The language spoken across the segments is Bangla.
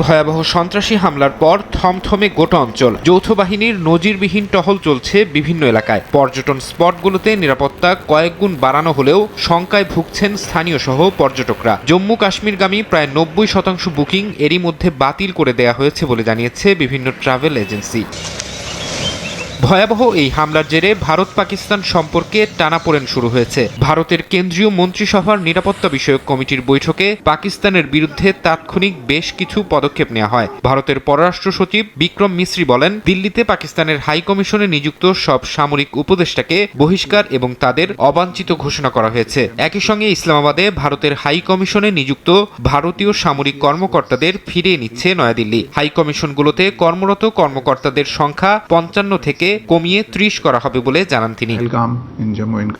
ভয়াবহ সন্ত্রাসী হামলার পর থমথমে গোটা অঞ্চল। যৌথ বাহিনীর নজিরবিহীন টহল চলছে বিভিন্ন এলাকায়। পর্যটন স্পটগুলোতে নিরাপত্তা কয়েক গুণ বাড়ানো হলেও শঙ্কায় ভুগছেন স্থানীয় সহ পর্যটকরা। জম্মু কাশ্মীরগামী প্রায় 90% বুকিং এরই মধ্যে বাতিল করে দেয়া হয়েছে বলে জানিয়েছে বিভিন্ন ট্রাভেল এজেন্সি। ভয়াবহ এই হামলার জেরে ভারত পাকিস্তান সম্পর্কে টানাপোড়েন শুরু হয়েছে। ভারতের কেন্দ্রীয় মন্ত্রিসভার নিরাপত্তা বিষয়ক কমিটির বৈঠকে পাকিস্তানের বিরুদ্ধে তাৎক্ষণিক বেশ কিছু পদক্ষেপ নেওয়া হয়। ভারতের পররাষ্ট্র সচিব বিক্রম মিশ্রি বলেন, দিল্লিতে পাকিস্তানের হাই কমিশনে নিযুক্ত সব সামরিক উপদেষ্টাকে বহিষ্কার এবং তাদের অবাঞ্ছিত ঘোষণা করা হয়েছে। একই সঙ্গে ইসলামাবাদে ভারতের হাই কমিশনে নিযুক্ত ভারতীয় সামরিক কর্মকর্তাদের ফিরিয়ে নিচ্ছে নয়াদিল্লি। হাই কমিশনগুলোতে কর্মরত কর্মকর্তাদের সংখ্যা 55 থেকে কমিয়ে 30 করা হবে বলে জানান তিনি।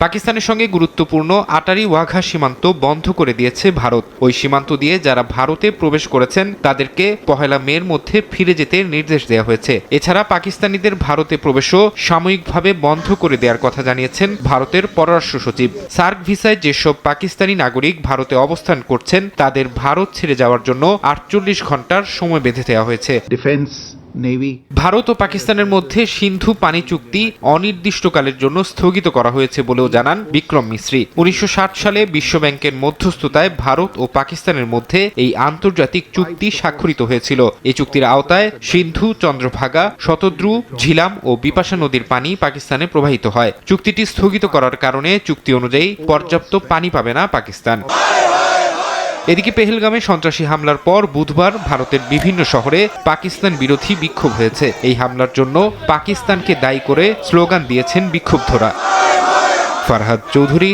পাকিস্তানের সঙ্গে গুরুত্বপূর্ণ আটারি ওয়াঘা সীমান্ত বন্ধ করে দিয়েছে ভারত। ওই সীমান্ত দিয়ে যারা ভারতে প্রবেশ করেছেন তাদেরকে 1 মের মধ্যে ফিরে যেতে নির্দেশ দেওয়া হয়েছে। এছাড়া পাকিস্তানিদের ভারতে প্রবেশও সাময়িকভাবে বন্ধ করে দেওয়ার কথা জানিয়েছেন ভারতের পররাষ্ট্র সচিব। সার্ক ভিসায় যেসব পাকিস্তানি নাগরিক ভারতে অবস্থান করছেন তাদের ভারত ছেড়ে যাওয়ার জন্য 48 ঘন্টার সময় বেঁধে দেওয়া হয়েছে। ভারত ও পাকিস্তানের মধ্যে সিন্ধু পানি চুক্তি অনির্দিষ্টকালের জন্য স্থগিত করা হয়েছে বলেও জানান বিক্রম মিশ্রি। 1960 সালে বিশ্বব্যাংকের মধ্যস্থতায় ভারত ও পাকিস্তানের মধ্যে এই আন্তর্জাতিক চুক্তি স্বাক্ষরিত হয়েছিল। এই চুক্তির আওতায় সিন্ধু, চন্দ্রভাগা, শতদ্রু, ঝিলাম ও বিপাশা নদীর পানি পাকিস্তানে প্রবাহিত হয়। চুক্তিটি স্থগিত করার কারণে চুক্তি অনুযায়ী পর্যাপ্ত পানি পাবে না পাকিস্তান। এদিকে পেহেলগামে সন্ত্রাসী হামলার পর বুধবার ভারতের বিভিন্ন শহরে পাকিস্তান বিরোধী বিক্ষোভ হয়েছে। এই হামলার জন্য পাকিস্তানকে দায়ী করে স্লোগান দিয়েছেন বিক্ষুব্ধরা। ফারহাদ চৌধুরী।